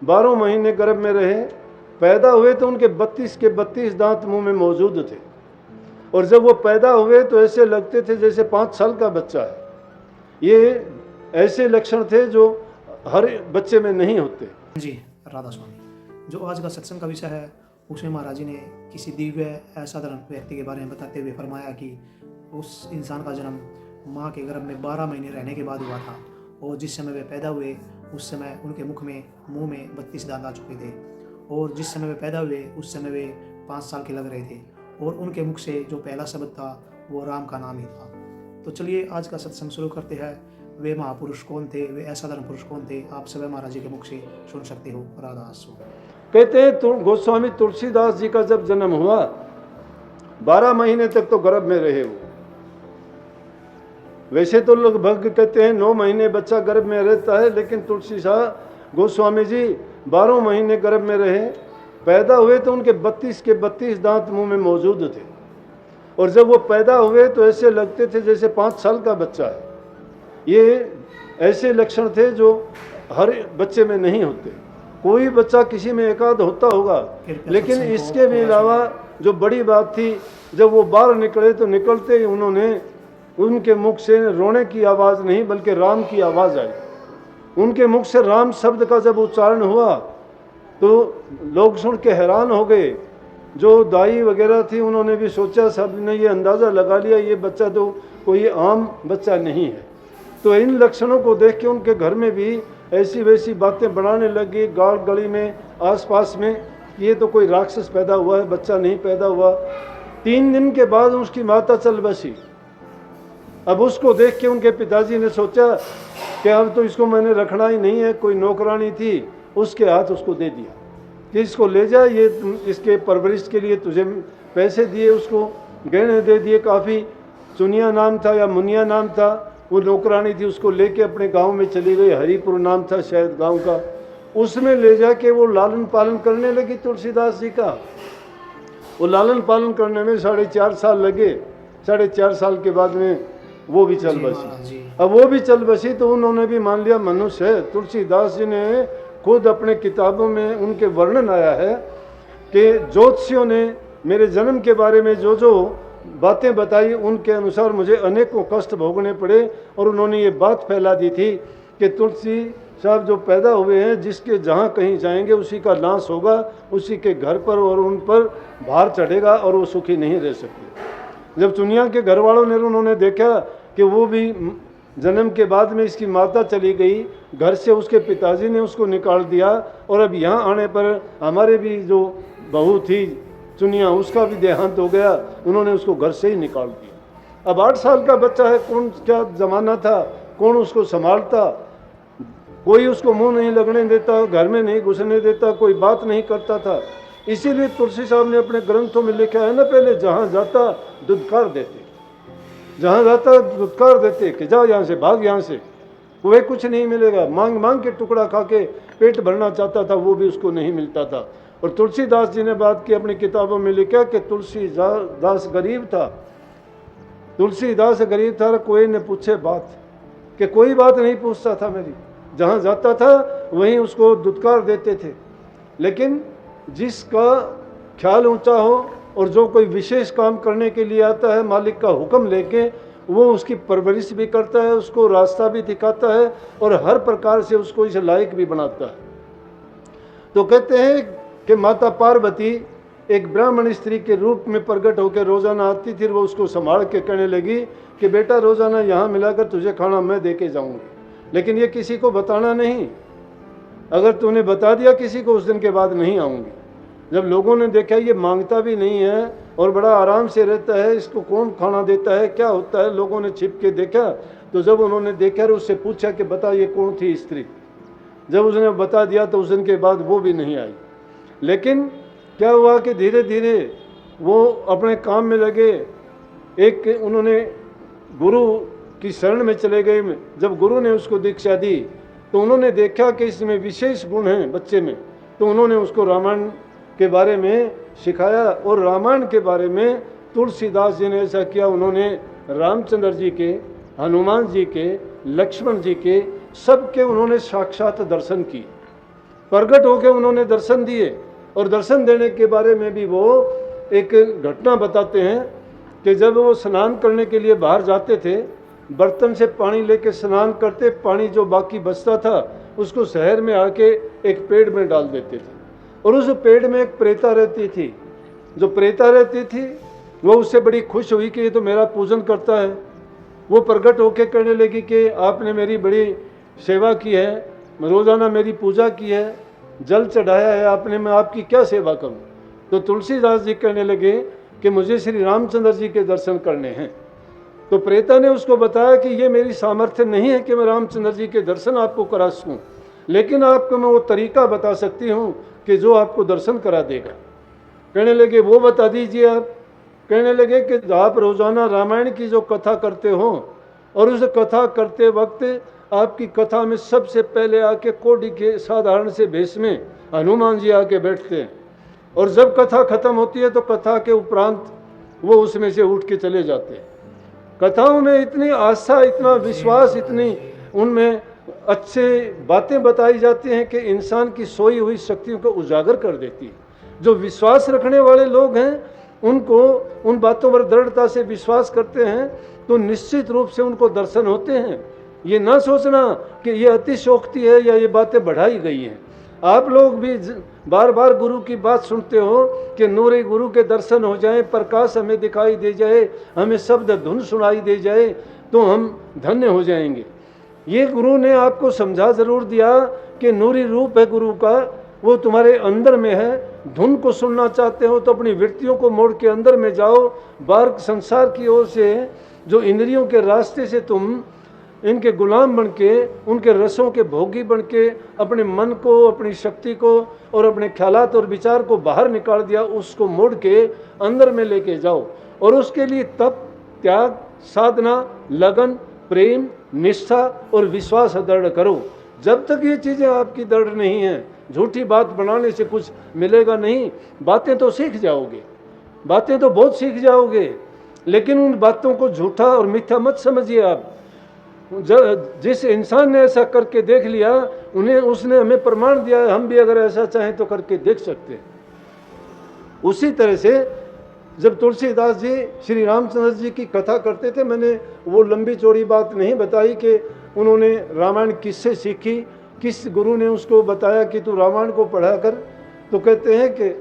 12 महीने गर्भ में रहे, पैदा हुए तो उनके 32 के 32 दांत मुंह में मौजूद थे, और जब वो पैदा हुए तो ऐसे लगते थे जैसे 5 साल का बच्चा है। ये ऐसे लक्षण थे जो हर बच्चे में नहीं होते। जी राधा स्वामी, जो आज का सत्संग का विषय है उसमें महाराज जी ने किसी दिव्य असाधारण व्यक्ति के बारे में बताते हुए फरमाया कि उस इंसान का जन्म माँ के गर्भ में 12 महीने रहने के बाद हुआ था, और जिस समय वे पैदा हुए उस समय उनके मुंह में 32 दांत आ चुके थे, और जिस समय वे पैदा हुए उस समय वे 5 साल के लग रहे थे, और उनके मुख से जो पहला शब्द था वो राम का नाम ही था। तो चलिए आज का सत्संग शुरू करते हैं। वे महापुरुष कौन थे, वे असाधारण पुरुष कौन थे, आप सब महाराज जी के मुख से सुन सकते हो। राधा स्वामी। कहते हैं गोस्वामी तुलसीदास जी का जब जन्म हुआ 12 महीने तक तो गर्भ में रहे वो। वैसे तो लगभग कहते हैं 9 महीने बच्चा गर्भ में रहता है, लेकिन तुलसीदास गोस्वामी जी 12 महीने गर्भ में रहे, पैदा हुए तो उनके 32 के 32 दांत मुंह में मौजूद थे, और जब वो पैदा हुए तो ऐसे लगते थे जैसे 5 साल का बच्चा है। ये ऐसे लक्षण थे जो हर बच्चे में नहीं होते। कोई बच्चा किसी में एकाध होता होगा, लेकिन इसके भी अलावा जो बड़ी बात थी, जब वो बाहर निकले तो निकलते ही उनके मुख से रोने की आवाज़ नहीं बल्कि राम की आवाज़ आई। उनके मुख से राम शब्द का जब उच्चारण हुआ तो लोग सुन के हैरान हो गए। जो दाई वगैरह थी उन्होंने भी सोचा, सब ने ये अंदाज़ा लगा लिया ये बच्चा तो कोई आम बच्चा नहीं है। तो इन लक्षणों को देख के उनके घर में भी ऐसी वैसी बातें बनाने लगी, गाड़ गली में आसपास में, ये तो कोई राक्षस पैदा हुआ है, बच्चा नहीं पैदा हुआ। 3 दिन के बाद उसकी माता चल बसी। अब उसको देख के उनके पिताजी ने सोचा कि अब तो इसको मैंने रखना ही नहीं है। कोई नौकरानी थी उसके हाथ उसको दे दिया कि इसको ले जा, ये इसके परवरिश के लिए तुझे पैसे दिए, उसको गहने दे दिए काफ़ी। चुनिया नाम था या मुनिया नाम था, वो नौकरानी थी, उसको लेके अपने गांव में चली गई। हरिपुर नाम था शायद गांव का। उसमें ले जाके वो लालन पालन करने लगी तुलसीदास जी का। वो लालन पालन करने में 4.5 साल लगे। 4.5 साल के बाद में वो भी चल बसी। अब वो भी चल बसी तो उन्होंने भी मान लिया मनुष्य है। तुलसीदास जी ने खुद अपने किताबों में उनके वर्णन आया है कि ज्योतिषियों ने मेरे जन्म के बारे में जो जो बातें बताई उनके अनुसार मुझे अनेकों कष्ट भोगने पड़े, और उन्होंने ये बात फैला दी थी कि तुलसी साहब जो पैदा हुए हैं जिसके जहाँ कहीं जाएंगे उसी का नाश होगा, उसी के घर पर और उन पर भार चढ़ेगा और वो सुखी नहीं रह सकते। जब चुनिया के घर वालों ने उन्होंने देखा कि वो भी जन्म के बाद में इसकी माता चली गई घर से, उसके पिताजी ने उसको निकाल दिया, और अब यहाँ आने पर हमारे भी जो बहू थी चुनिया उसका भी देहांत हो गया, उन्होंने उसको घर से ही निकाल दिया। अब 8 साल का बच्चा है, कौन क्या ज़माना था, कौन उसको संभालता, कोई उसको मुंह नहीं लगने देता, घर में नहीं घुसने देता, कोई बात नहीं करता था। इसीलिए तुलसी साहब ने अपने ग्रंथों में लिखा है ना, पहले जहाँ जाता दुदकार देते, जहाँ जाता दुदकार देते कि जाओ यहाँ से, भाग यहाँ से, वह कुछ नहीं मिलेगा। मांग मांग के टुकड़ा खा के पेट भरना चाहता था, वो भी उसको नहीं मिलता था। और तुलसीदास जी ने बात की अपनी किताबों में लिखा कि तुलसीदास गरीब था, तुलसीदास गरीब था, कोई ने पूछे बात कि कोई बात नहीं पूछता था मेरी, जहाँ जाता था वहीं उसको दुदकार देते थे। लेकिन जिसका ख्याल ऊंचा हो और जो कोई विशेष काम करने के लिए आता है मालिक का हुक्म लेके, वो उसकी परवरिश भी करता है, उसको रास्ता भी दिखाता है और हर प्रकार से उसको इस लायक भी बनाता है। तो कहते हैं कि माता पार्वती एक ब्राह्मण स्त्री के रूप में प्रकट होकर रोज़ाना आती थी। वो उसको संभाल के कहने लगी कि बेटा रोज़ाना यहाँ मिलाकर तुझे खाना मैं दे के जाऊँगी, लेकिन ये किसी को बताना नहीं, अगर तूने बता दिया किसी को उस दिन के बाद नहीं आऊँगी। जब लोगों ने देखा ये मांगता भी नहीं है और बड़ा आराम से रहता है, इसको कौन खाना देता है, क्या होता है, लोगों ने छिप के देखा। तो जब उन्होंने देखा और उससे पूछा कि बता ये कौन थी स्त्री, जब उसने बता दिया तो उस दिन के बाद वो भी नहीं आई। लेकिन क्या हुआ कि धीरे धीरे वो अपने काम में लगे। एक उन्होंने गुरु की शरण में चले गए। जब गुरु ने उसको दीक्षा दी तो उन्होंने देखा कि इसमें विशेष गुण हैं बच्चे में, तो उन्होंने उसको रामायण के बारे में सिखाया। और रामायण के बारे में तुलसीदास जी ने ऐसा किया, उन्होंने रामचंद्र जी के, हनुमान जी के, लक्ष्मण जी के, सबके उन्होंने साक्षात दर्शन किए। प्रकट होकर उन्होंने दर्शन दिए। और दर्शन देने के बारे में भी वो एक घटना बताते हैं कि जब वो स्नान करने के लिए बाहर जाते थे, बर्तन से पानी लेके स्नान करते, पानी जो बाकी बचता था उसको शहर में आके एक पेड़ में डाल देते थे। और उस पेड़ में एक प्रेता रहती थी। जो प्रेता रहती थी वो उससे बड़ी खुश हुई कि ये तो मेरा पूजन करता है। वो प्रकट होके कहने लगी कि आपने मेरी बड़ी सेवा की है, रोज़ाना मेरी पूजा की है, जल चढ़ाया है आपने, मैं आपकी क्या सेवा करूं? तो तुलसीदास जी कहने लगे कि मुझे श्री रामचंद्र जी के दर्शन करने हैं। तो प्रेता ने उसको बताया कि ये मेरी सामर्थ्य नहीं है कि मैं रामचंद्र जी के दर्शन आपको करा सकूँ, लेकिन आपको मैं वो तरीका बता सकती हूँ कि जो आपको दर्शन करा देगा। कहने लगे वो बता दीजिए आप। कहने लगे कि आप रोज़ाना रामायण की जो कथा करते हो और उस कथा करते वक्त आपकी कथा में सबसे पहले आके कोडी के साधारण से भेष में हनुमान जी आके बैठते हैं, और जब कथा खत्म होती है तो कथा के उपरांत वो उसमें से उठ के चले जाते हैं। कथाओं में इतनी आस्था, इतना विश्वास, इतनी उनमें अच्छे बातें बताई जाती हैं कि इंसान की सोई हुई शक्तियों को उजागर कर देती है। जो विश्वास रखने वाले लोग हैं उनको उन बातों पर दृढ़ता से विश्वास करते हैं तो निश्चित रूप से उनको दर्शन होते हैं। ये ना सोचना कि ये अतिशोक्ति है या ये बातें बढ़ाई गई हैं। आप लोग भी बार बार गुरु की बात सुनते हो कि नूरे गुरु के दर्शन हो जाए, प्रकाश हमें दिखाई दे जाए, हमें शब्द धुन सुनाई दे जाए तो हम धन्य हो जाएंगे। ये गुरु ने आपको समझा जरूर दिया कि नूरी रूप है गुरु का, वो तुम्हारे अंदर में है। धुन को सुनना चाहते हो तो अपनी वृत्तियों को मोड़ के अंदर में जाओ। बाहर संसार की ओर से जो इंद्रियों के रास्ते से तुम इनके गुलाम बन के, उनके रसों के भोगी बन के अपने मन को, अपनी शक्ति को और अपने ख्यालात और विचार को बाहर निकाल दिया, उसको मोड़ के अंदर में लेके जाओ। और उसके लिए तप, त्याग, साधना, लगन, प्रेम, निष्ठा और विश्वास दृढ़ करो। जब तक ये चीज़ें आपकी दृढ़ नहीं हैं, झूठी बात बनाने से कुछ मिलेगा नहीं। बातें तो सीख जाओगे, बातें तो बहुत सीख जाओगे, लेकिन उन बातों को झूठा और मिथ्या मत समझिए आप। जिस इंसान ने ऐसा करके देख लिया, उसने हमें प्रमाण दिया है, हम भी अगर ऐसा चाहें तो करके देख सकते हैं। उसी तरह से जब तुलसीदास जी श्री रामचंद्र जी की कथा करते थे, मैंने वो लंबी चौड़ी बात नहीं बताई कि उन्होंने रामायण किससे सीखी, किस गुरु ने उसको बताया कि तू रामायण को पढ़ा कर। तो कहते हैं कि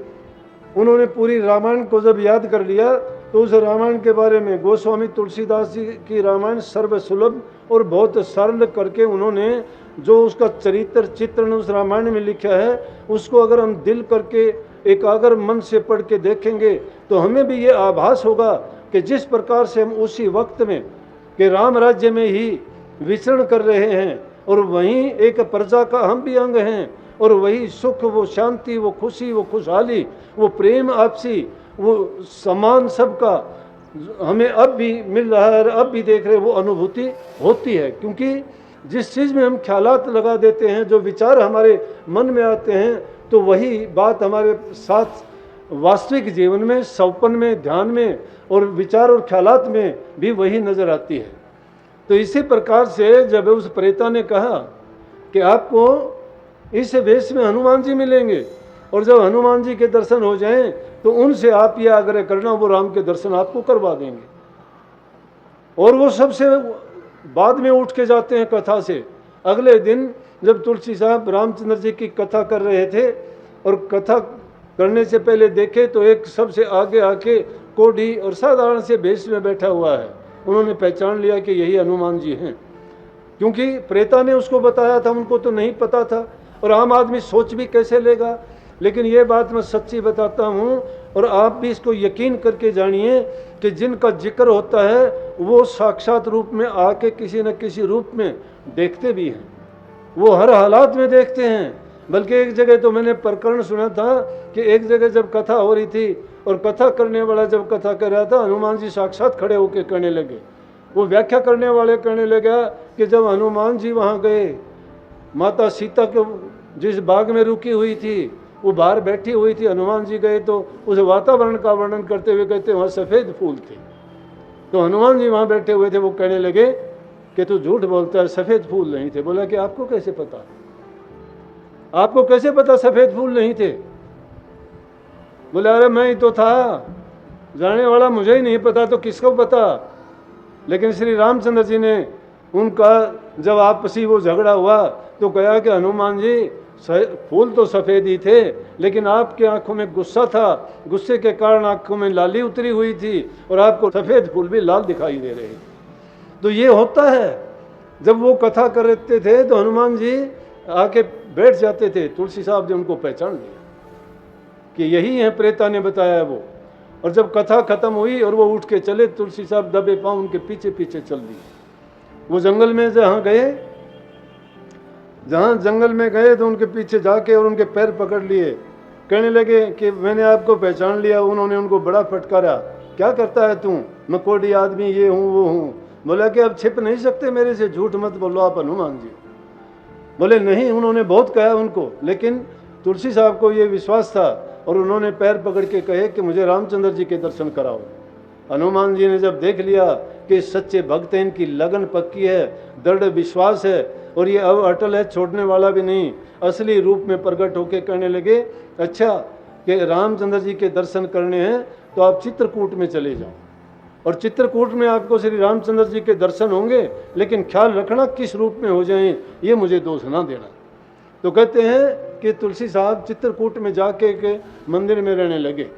उन्होंने पूरी रामायण को जब याद कर लिया तो उस रामायण के बारे में गोस्वामी तुलसीदास जी की रामायण सर्वसुलभ और बहुत सरल करके उन्होंने जो उसका चरित्र चित्रण उस रामायण में लिखा है, उसको अगर हम दिल करके एकाग्र मन से पढ़ के देखेंगे तो हमें भी ये आभास होगा कि जिस प्रकार से हम उसी वक्त में कि राम राज्य में ही विचरण कर रहे हैं और वहीं एक प्रजा का हम भी अंग हैं, और वही सुख, वो शांति, वो खुशी, वो खुशहाली, वो प्रेम आपसी, वो समान सबका हमें अब भी मिल रहा है, अब भी देख रहे, वो अनुभूति होती है। क्योंकि जिस चीज़ में हम ख्यालात लगा देते हैं, जो विचार हमारे मन में आते हैं, तो वही बात हमारे साथ वास्तविक जीवन में, सौपन में, ध्यान में और विचार और ख्यालात में भी वही नज़र आती है। तो इसी प्रकार से जब उस प्रेता ने कहा कि आपको इस वेश में हनुमान जी मिलेंगे और जब हनुमान जी के दर्शन हो जाएं तो उनसे आप ये आग्रह करना, वो राम के दर्शन आपको करवा देंगे। और वो सबसे बाद में उठ के जाते हैं कथा से। अगले दिन जब तुलसी साहब रामचंद्र जी की कथा कर रहे थे और कथा करने से पहले देखे तो एक सबसे आगे आके कोढ़ी और साधारण से भेष में बैठा हुआ है। उन्होंने पहचान लिया कि यही हनुमान जी हैं, क्योंकि प्रेता ने उसको बताया था, उनको तो नहीं पता था और आम आदमी सोच भी कैसे लेगा। लेकिन ये बात मैं सच्ची बताता हूँ और आप भी इसको यकीन करके जानिए कि जिनका जिक्र होता है वो साक्षात रूप में आके किसी न किसी रूप में देखते भी हैं, वो हर हालात में देखते हैं। बल्कि एक जगह तो मैंने प्रकरण सुना था कि एक जगह जब कथा हो रही थी और कथा करने वाला जब कथा कर रहा था, हनुमान जी साक्षात खड़े होकर कहने लगे। वो व्याख्या करने वाले कहने लगा कि जब हनुमान जी वहाँ गए, माता सीता के जिस बाग में रुकी हुई थी वो बाहर बैठी हुई थी, हनुमान जी गए तो उस वातावरण का वर्णन करते हुए कहते वहाँ सफ़ेद फूल थे। तो हनुमान जी वहाँ बैठे हुए थे, वो कहने लगे कि तू झूठ बोलता है, सफ़ेद फूल नहीं थे। बोला कि आपको कैसे पता? आपको कैसे पता सफ़ेद फूल नहीं थे? बोले अरे मैं ही तो था, जाने वाला मुझे ही नहीं पता तो किसको पता। लेकिन श्री रामचंद्र जी ने उनका जब आपसी वो झगड़ा हुआ तो कहा कि हनुमान जी फूल तो सफ़ेद ही थे, लेकिन आपके आंखों में गुस्सा था, गुस्से के कारण आंखों में लाली उतरी हुई थी और आपको सफ़ेद फूल भी लाल दिखाई दे रहे। तो ये होता है, जब वो कथा करते थे तो हनुमान जी आके बैठ जाते थे। तुलसी साहब ने उनको पहचान लिया कि यही है, प्रेता ने बताया वो। और जब कथा खत्म हुई और वो उठ के चले, तुलसी साहब दबे पांव उनके पीछे पीछे चल दिए। वो जंगल में जहाँ जंगल में गए तो उनके पीछे जाके और उनके पैर पकड़ लिए, कहने लगे कि मैंने आपको पहचान लिया। उन्होंने उनको बड़ा फटकारा, क्या करता है तू, मैं कोढ़ी आदमी, ये हूँ वो हूँ। बोला कि अब छिप नहीं सकते मेरे से, झूठ मत बोलो आप हनुमान जी। बोले नहीं, उन्होंने बहुत कहा उनको, लेकिन तुलसी साहब को ये विश्वास था और उन्होंने पैर पकड़ के कहे कि मुझे रामचंद्र जी के दर्शन कराओ। हनुमान जी ने जब देख लिया कि सच्चे भक्त हैं, इनकी लगन पक्की है, दृढ़ विश्वास है और ये अब अटल है, छोड़ने वाला भी नहीं, असली रूप में प्रकट होकर कहने लगे, अच्छा कि रामचंद्र जी के दर्शन करने हैं तो आप चित्रकूट में चले जाओ और चित्रकूट में आपको श्री रामचंद्र जी के दर्शन होंगे, लेकिन ख्याल रखना किस रूप में हो जाएं, ये मुझे दोष ना देना। तो कहते हैं कि तुलसी साहब चित्रकूट में जाके के मंदिर में रहने लगे।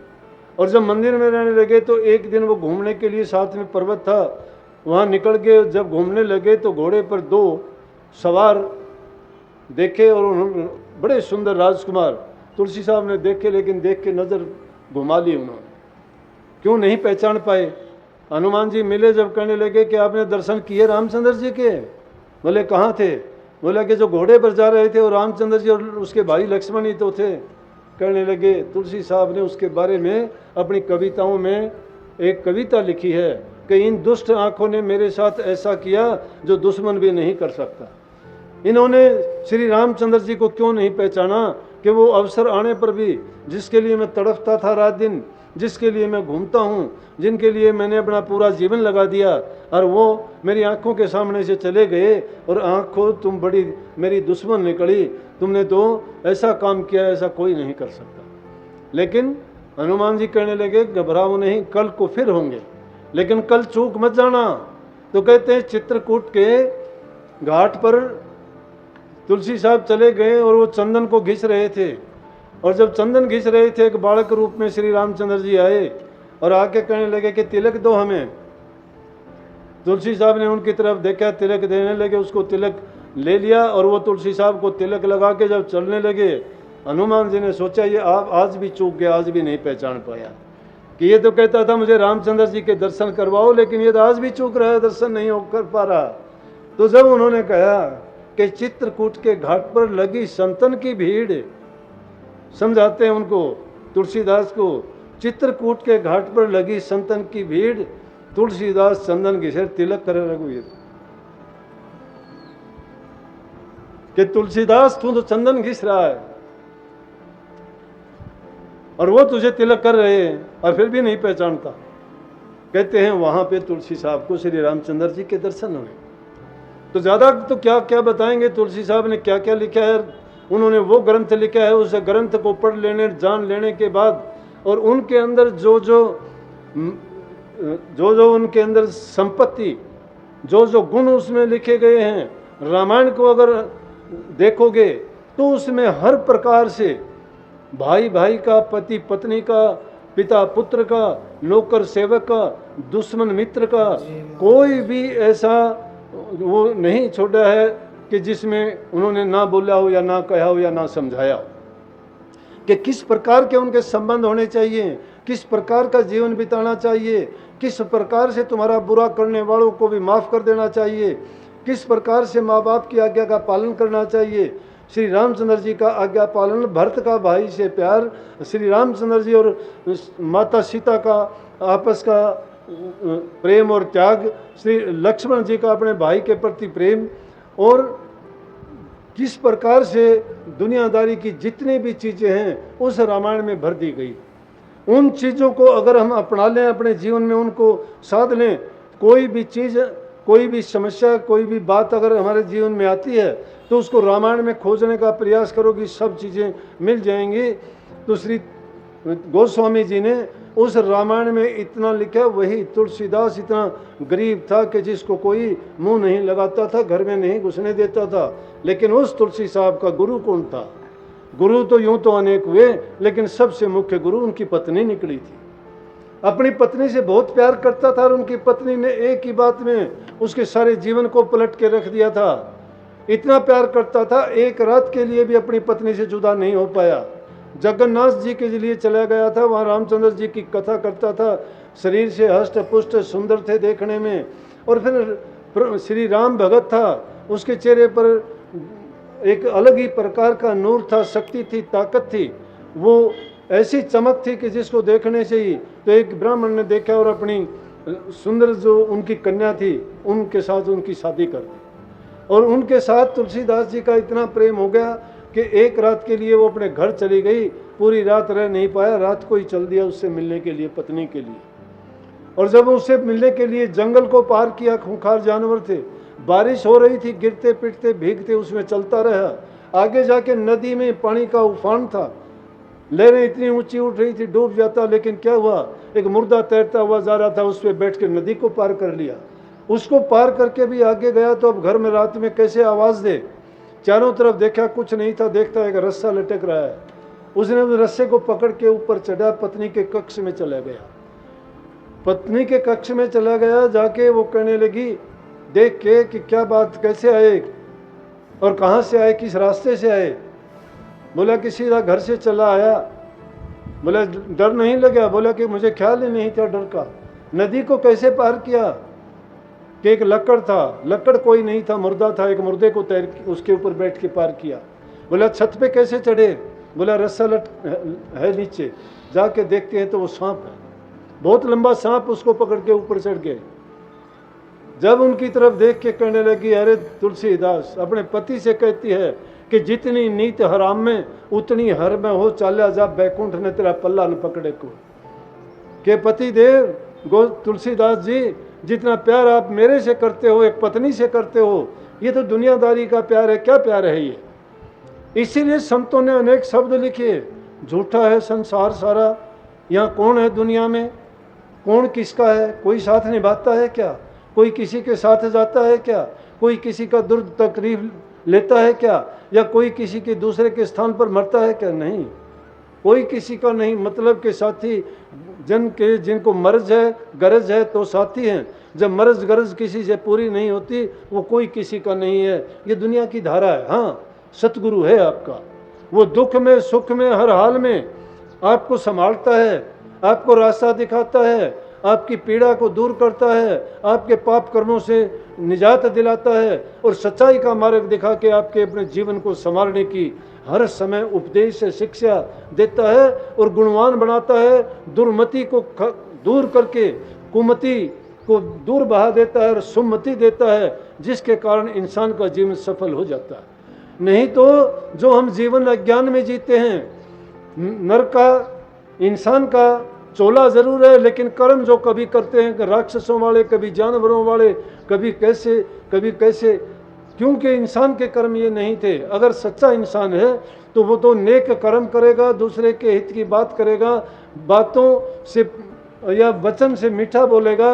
और जब मंदिर में रहने लगे तो एक दिन वो घूमने के लिए, साथ में पर्वत था, वहाँ निकल के जब घूमने लगे तो घोड़े पर 2 सवार देखे और उन्होंने बड़े सुंदर राजकुमार तुलसी साहब ने देखे, लेकिन देख के नज़र घुमा ली उन्होंने, क्यों नहीं पहचान पाए। हनुमान जी मिले, जब कहने लगे कि आपने दर्शन किए रामचंद्र जी के? बोले कहाँ थे? बोला कि जो घोड़े पर जा रहे थे वो रामचंद्र जी और उसके भाई लक्ष्मण ही तो थे। कहने लगे, तुलसी साहब ने उसके बारे में अपनी कविताओं में एक कविता लिखी है कि इन दुष्ट आँखों ने मेरे साथ ऐसा किया जो दुश्मन भी नहीं कर सकता। इन्होंने श्री रामचंद्र जी को क्यों नहीं पहचाना कि वो अवसर आने पर भी, जिसके लिए मैं तड़पता था रात दिन, जिसके लिए मैं घूमता हूँ, जिनके लिए मैंने अपना पूरा जीवन लगा दिया, और वो मेरी आंखों के सामने से चले गए और आंखों तुम बड़ी मेरी दुश्मन निकली, तुमने तो ऐसा काम किया ऐसा कोई नहीं कर सकता। लेकिन हनुमान जी कहने लगे, घबराओ नहीं, कल को फिर होंगे, लेकिन कल चूक मत जाना। तो कहते हैं चित्रकूट के घाट पर तुलसी साहब चले गए और वो चंदन को घिस रहे थे, और जब चंदन घिस रहे थे एक बालक रूप में श्री रामचंद्र जी आए और आके कहने लगे कि तिलक दो हमें। तुलसी साहब ने उनकी तरफ देखा, तिलक देने लगे, उसको तिलक ले लिया और वो तुलसी साहब को तिलक लगा के जब चलने लगे, हनुमान जी ने सोचा ये आप आज भी चूक गया, आज भी नहीं पहचान पाया कि ये तो कहता था मुझे रामचंद्र जी के दर्शन करवाओ, लेकिन ये तो आज भी चूक रहा है, दर्शन नहीं कर पा रहा। तो जब उन्होंने कहा कि चित्रकूट के घाट पर लगी संतन की भीड़, समझाते हैं उनको तुलसीदास को, चित्रकूट के घाट पर लगी संतन की भीड़, तुलसीदास चंदन घिसे तिलक करे रघुवीर। कि तुलसीदास तू तो चंदन घिस रहा है और वो तुझे तिलक कर रहे हैं और फिर भी नहीं पहचानता। कहते हैं वहां पे तुलसी साहब को श्री रामचंद्र जी के दर्शन हुए। तो ज्यादा तो क्या क्या बताएंगे तुलसी साहब ने क्या क्या लिखा है। उन्होंने वो ग्रंथ लिखा है, उस ग्रंथ को पढ़ लेने जान लेने के बाद और उनके अंदर जो जो उनके अंदर संपत्ति, जो जो गुण उसमें लिखे गए हैं, रामायण को अगर देखोगे तो उसमें हर प्रकार से भाई भाई का, पति पत्नी का, पिता पुत्र का, नौकर सेवक का, दुश्मन मित्र का, कोई भी ऐसा वो नहीं छोड़ा है कि जिसमें उन्होंने ना बोला हो या ना कहा हो या ना समझाया हो कि किस प्रकार के उनके संबंध होने चाहिए, किस प्रकार का जीवन बिताना चाहिए, किस प्रकार से तुम्हारा बुरा करने वालों को भी माफ़ कर देना चाहिए, किस प्रकार से माँ बाप की आज्ञा का पालन करना चाहिए। श्री रामचंद्र जी का आज्ञा पालन, भरत का भाई से प्यार, श्री रामचंद्र जी और माता सीता का आपस का प्रेम और त्याग, श्री लक्ष्मण जी का अपने भाई के प्रति प्रेम, और किस प्रकार से दुनियादारी की जितनी भी चीज़ें हैं उस रामायण में भर दी गई। उन चीज़ों को अगर हम अपना लें, अपने जीवन में उनको साध लें, कोई भी चीज़, कोई भी समस्या, कोई भी बात अगर हमारे जीवन में आती है तो उसको रामायण में खोजने का प्रयास करोगी, सब चीज़ें मिल जाएंगी। तो श्री गोस्वामी जी ने उस रामायण में इतना लिखा। वही तुलसीदास इतना गरीब था कि जिसको कोई मुंह नहीं लगाता था, घर में नहीं घुसने देता था, लेकिन उस तुलसी साहब का गुरु कौन था? गुरु तो यूं तो अनेक हुए, लेकिन सबसे मुख्य गुरु उनकी पत्नी निकली थी। अपनी पत्नी से बहुत प्यार करता था और उनकी पत्नी ने एक ही बात में उसके सारे जीवन को पलट के रख दिया था। इतना प्यार करता था, एक रात के लिए भी अपनी पत्नी से जुदा नहीं हो पाया। जगन्नाथ जी के लिए चला गया था, वहाँ रामचंद्र जी की कथा करता था। शरीर से हष्ट पुष्ट सुंदर थे देखने में। और फिर श्री राम भगत था, उसके चेहरे पर एक अलग ही प्रकार का नूर था, शक्ति थी, ताकत थी। वो ऐसी चमक थी कि जिसको देखने से ही तो एक ब्राह्मण ने देखा और अपनी सुंदर जो उनकी कन्या थी उनके साथ उनकी शादी कर दी। और उनके साथ तुलसीदास जी का इतना प्रेम हो गया कि एक रात के लिए वो अपने घर चली गई। पूरी रात रह नहीं पाया, रात को ही चल दिया उससे मिलने के लिए, पत्नी के लिए। और जब उससे मिलने के लिए जंगल को पार किया, खूंखार जानवर थे, बारिश हो रही थी, गिरते पिटते भीगते उसमें चलता रहा। आगे जाके नदी में पानी का उफान था, लहरें इतनी ऊंची उठ रही थी, डूब जाता। लेकिन क्या हुआ, एक मुर्दा तैरता हुआ जा रहा था, उस पर बैठ के नदी को पार कर लिया। उसको पार करके भी आगे गया तो अब घर में रात में कैसे आवाज़ दे। चारों तरफ देखा, कुछ नहीं था। देखता एक रस्सा लटक रहा है। उसने उस रस्से को पकड़ के ऊपर चढ़ा, पत्नी के कक्ष में चला गया। पत्नी के कक्ष में चला गया, जाके वो कहने लगी देख के कि क्या बात, कैसे आए और कहाँ से आए, किस रास्ते से आए? बोला कि सीधा घर से चला आया। बोला डर नहीं लगा? बोला कि मुझे ख्याल ही नहीं था डर का। नदी को कैसे पार किया? कि एक लकड़ था, लकड़ कोई नहीं था, मुर्दा था, एक मुर्दे को तैर उसके ऊपर बैठ के पार किया। बोला छत पे कैसे चढ़े? बोला रस्सा है नीचे, जाके देखते हैं तो वो सांप है, बहुत लंबा सांप, उसको पकड़ के ऊपर चढ़ गए। जब उनकी तरफ देख के कहने लगी अरे तुलसीदास अपने पति से कहती है कि जितनी नीत हराम में उतनी हर में हो, चाल्या जा बैकुंठ ने तेरा पल्ला न पकड़े को। के पति देव गो तुलसीदास जी, जितना प्यार आप मेरे से करते हो, एक पत्नी से करते हो, ये तो दुनियादारी का प्यार है। क्या प्यार है ये? इसीलिए संतों ने अनेक शब्द लिखे। झूठा है संसार सारा, यहाँ कौन है दुनिया में, कौन किसका है? कोई साथ निभाता है क्या? कोई किसी के साथ जाता है क्या? कोई किसी का दुर्द तकलीफ लेता है क्या? या कोई किसी के दूसरे के स्थान पर मरता है क्या? नहीं, कोई किसी का नहीं। मतलब के साथी जन के जिनको मर्ज है, गरज है तो साथी हैं। जब मर्ज गरज किसी से पूरी नहीं होती, वो कोई किसी का नहीं है। ये दुनिया की धारा है। हाँ, सतगुरु है आपका, वो दुख में सुख में हर हाल में आपको संभालता है, आपको रास्ता दिखाता है, आपकी पीड़ा को दूर करता है, आपके पाप कर्मों से निजात दिलाता है और सच्चाई का मार्ग दिखा के आपके अपने जीवन को संवारने की हर समय उपदेश से शिक्षा देता है और गुणवान बनाता है। दुर्मति को दूर करके कुमति को दूर बहा देता है और सुमति देता है, जिसके कारण इंसान का जीवन सफल हो जाता है। नहीं तो जो हम जीवन अज्ञान में जीते हैं, नर का इंसान का चोला जरूर है, लेकिन कर्म जो कभी करते हैं, राक्षसों वाले, कभी जानवरों वाले, कभी कैसे, क्योंकि इंसान के कर्म ये नहीं थे। अगर सच्चा इंसान है तो वो तो नेक कर्म करेगा, दूसरे के हित की बात करेगा, बातों से या वचन से मीठा बोलेगा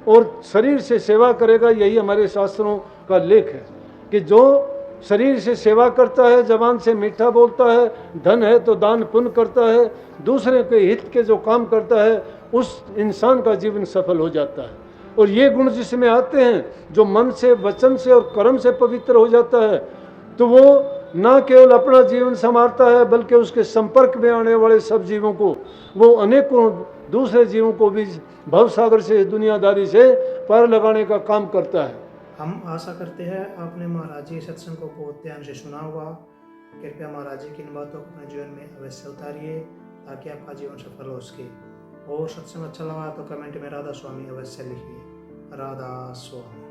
और शरीर से सेवा करेगा। यही हमारे शास्त्रों का लेख है कि जो शरीर से सेवा करता है, जबान से मीठा बोलता है, धन है तो दान पुण्य करता है, दूसरे के हित के जो काम करता है, उस इंसान का जीवन सफल हो जाता है। और ये गुण जिसमें आते हैं, जो मन से, वचन से और कर्म से पवित्र हो जाता है, तो वो ना केवल अपना जीवन संवारता है, बल्कि उसके संपर्क में आने वाले सब जीवों को, वो अनेकों दूसरे जीवों को भी भवसागर से, दुनियादारी से पार लगाने का काम करता है। हम आशा करते हैं आपने महाराज जी सत्संग को बहुत ध्यान से सुना होगा। कृपया महाराज जी की इन बातों को अपने जीवन में अवश्य उतारिए ताकि आपका जीवन सफल हो सके। और सत्संग अच्छा लगा तो कमेंट में राधा स्वामी अवश्य लिखिए। राधा स्वामी।